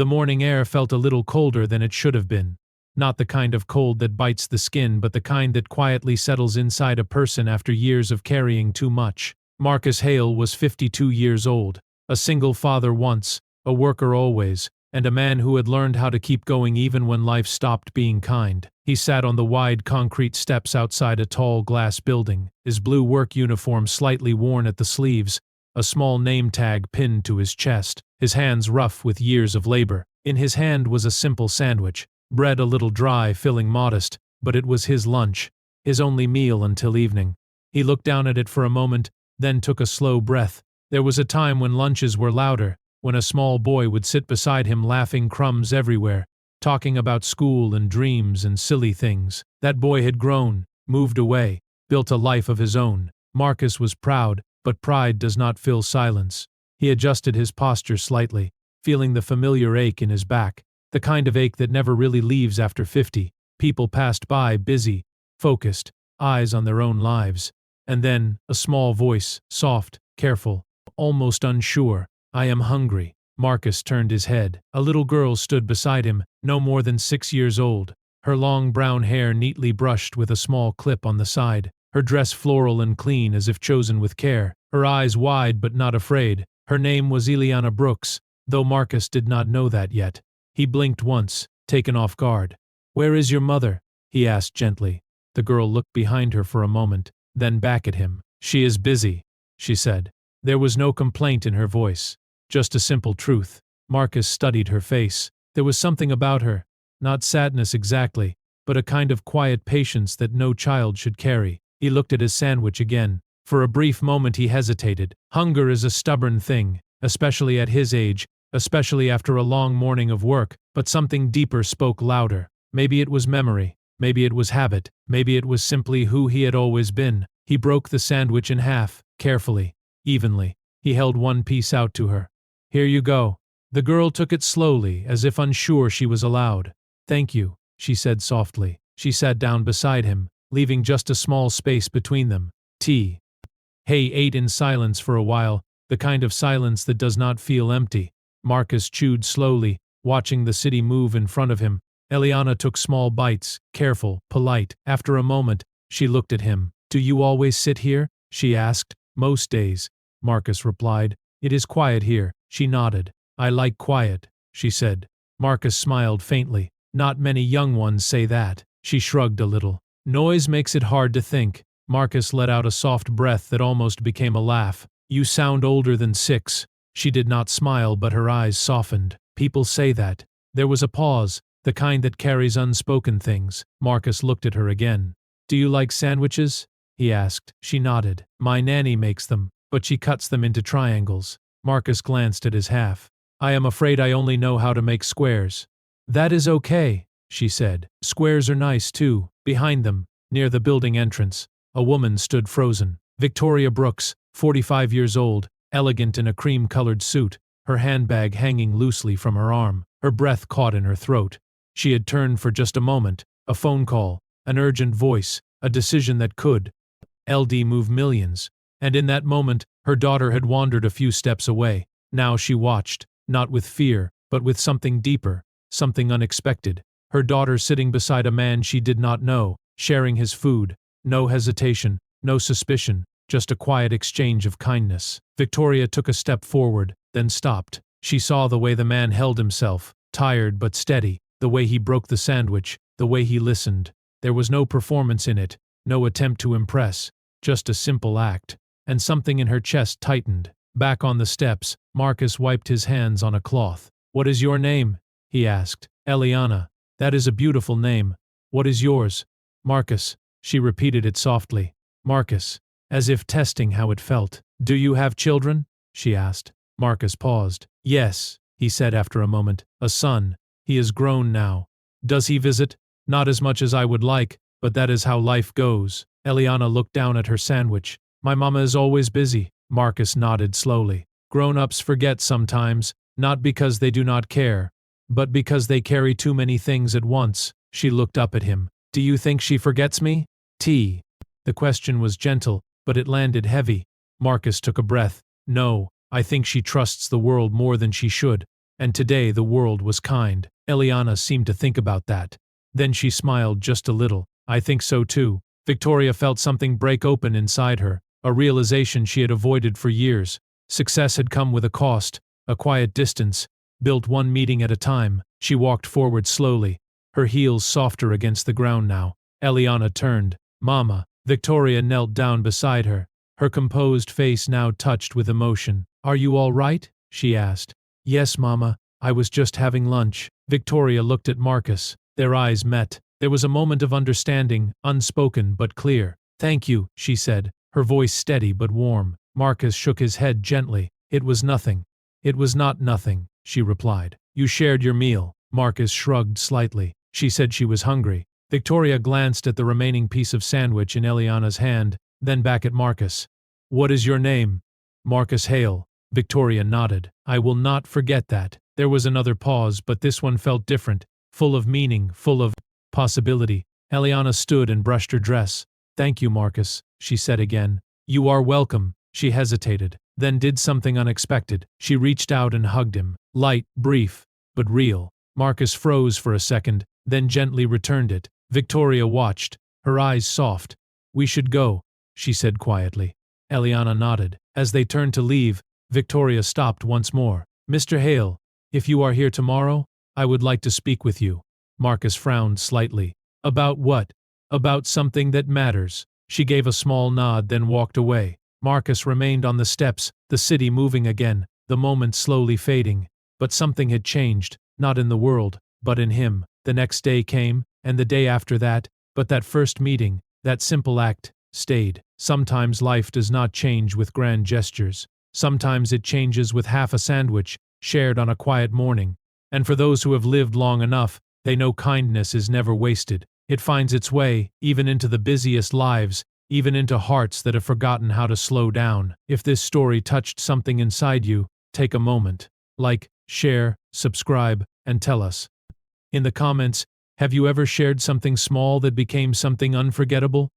The morning air felt a little colder than it should have been. Not the kind of cold that bites the skin, but the kind that quietly settles inside a person after years of carrying too much. Marcus Hale was 52 years old, a single father once, a worker always, and a man who had learned how to keep going even when life stopped being kind. He sat on the wide concrete steps outside a tall glass building, his blue work uniform slightly worn at the sleeves, a small name tag pinned to his chest, his hands rough with years of labor. In his hand was a simple sandwich, bread a little dry, filling modest, but it was his lunch, his only meal until evening. He looked down at it for a moment, then took a slow breath. There was a time when lunches were louder, when a small boy would sit beside him laughing crumbs everywhere, talking about school and dreams and silly things. That boy had grown, moved away, built a life of his own. Marcus was proud, but pride does not fill silence. He adjusted his posture slightly, feeling the familiar ache in his back, the kind of ache that never really leaves after 50. People passed by, busy, focused, eyes on their own lives. And then, a small voice, soft, careful, almost unsure. "I am hungry." Marcus turned his head. A little girl stood beside him, no more than 6 years old, her long brown hair neatly brushed with a small clip on the side, her dress floral and clean as if chosen with care, her eyes wide but not afraid. Her name was Ileana Brooks, though Marcus did not know that yet. He blinked once, taken off guard. "Where is your mother?" he asked gently. The girl looked behind her for a moment, then back at him. "She is busy," she said. There was no complaint in her voice, just a simple truth. Marcus studied her face. There was something about her, not sadness exactly, but a kind of quiet patience that no child should carry. He looked at his sandwich again. For a brief moment he hesitated. Hunger is a stubborn thing, especially at his age, especially after a long morning of work, but something deeper spoke louder. Maybe it was memory, maybe it was habit, maybe it was simply who he had always been. He broke the sandwich in half, carefully, evenly. He held one piece out to her. "Here you go." The girl took it slowly, as if unsure she was allowed. "Thank you," she said softly. She sat down beside him, leaving just a small space between them. Tea. Hay ate in silence for a while, the kind of silence that does not feel empty. Marcus chewed slowly, watching the city move in front of him. Eliana took small bites, careful, polite. After a moment, she looked at him. "Do you always sit here?" she asked. "Most days," Marcus replied. "It is quiet here." She nodded. "I like quiet," she said. Marcus smiled faintly. "Not many young ones say that." She shrugged a little. "Noise makes it hard to think." Marcus let out a soft breath that almost became a laugh. "You sound older than 6. She did not smile, but her eyes softened. "People say that." There was a pause, the kind that carries unspoken things. Marcus looked at her again. "Do you like sandwiches?" he asked. She nodded. "My nanny makes them, but she cuts them into triangles." Marcus glanced at his half. "I am afraid I only know how to make squares." "That is okay," she said. "Squares are nice too." Behind them, near the building entrance, a woman stood frozen. Victoria Brooks, 45 years old, elegant in a cream-colored suit, her handbag hanging loosely from her arm. Her breath caught in her throat. She had turned for just a moment, a phone call, an urgent voice, a decision that could move millions. And in that moment, her daughter had wandered a few steps away. Now she watched, not with fear, but with something deeper, something unexpected. Her daughter sitting beside a man she did not know, sharing his food. No hesitation, no suspicion, just a quiet exchange of kindness. Victoria took a step forward, then stopped. She saw the way the man held himself, tired but steady, the way he broke the sandwich, the way he listened. There was no performance in it, no attempt to impress, just a simple act. And something in her chest tightened. Back on the steps, Marcus wiped his hands on a cloth. "What is your name?" he asked. "Eliana. That is a beautiful name. What is yours?" "Marcus." She repeated it softly. "Marcus," as if testing how it felt. "Do you have children?" she asked. Marcus paused. "Yes," he said after a moment. "A son. He is grown now." "Does he visit?" "Not as much as I would like, but that is how life goes." Eliana looked down at her sandwich. "My mama is always busy." Marcus nodded slowly. "Grown-ups forget sometimes, not because they do not care, but because they carry too many things at once." She looked up at him. "Do you think she forgets me?" "Tea." The question was gentle, but it landed heavy. Marcus took a breath. "No, I think she trusts the world more than she should." and today the world was kind. Eliana seemed to think about that. Then she smiled just a little. I think so too. Victoria felt something break open inside her, a realization she had avoided for years. Success had come with a cost, a quiet distance, built one meeting at a time. She walked forward slowly, her heels softer against the ground now. Eliana turned. Mama. Victoria knelt down beside her, her composed face now touched with emotion. Are you all right? She asked. Yes, Mama. I was just having lunch. Victoria looked at Marcus. Their eyes met. There was a moment of understanding, unspoken but clear. Thank you, she said, her voice steady but warm. Marcus shook his head gently. It was nothing. It was not nothing, she replied. You shared your meal. Marcus shrugged slightly. She said she was hungry. Victoria glanced at the remaining piece of sandwich in Eliana's hand, then back at Marcus. What is your name? Marcus Hale. Victoria nodded. I will not forget that. There was another pause, but this one felt different, full of meaning, full of possibility. Eliana stood and brushed her dress. Thank you, Marcus, she said again. You are welcome. She hesitated, then did something unexpected. She reached out and hugged him. Light, brief, but real. Marcus froze for a second, then gently returned it. Victoria watched, her eyes soft. We should go, she said quietly. Eliana nodded. As they turned to leave, Victoria stopped once more. Mr. Hale, if you are here tomorrow, I would like to speak with you. Marcus frowned slightly. About what? About something that matters. She gave a small nod, then walked away. Marcus remained on the steps, the city moving again, the moment slowly fading. But something had changed, not in the world, but in him. The next day came, and the day after that, but that first meeting, that simple act, stayed. Sometimes life does not change with grand gestures. Sometimes it changes with half a sandwich, shared on a quiet morning. And for those who have lived long enough, they know kindness is never wasted. It finds its way, even into the busiest lives, even into hearts that have forgotten how to slow down. If this story touched something inside you, take a moment. Like, share, subscribe, and tell us. In the comments, have you ever shared something small that became something unforgettable?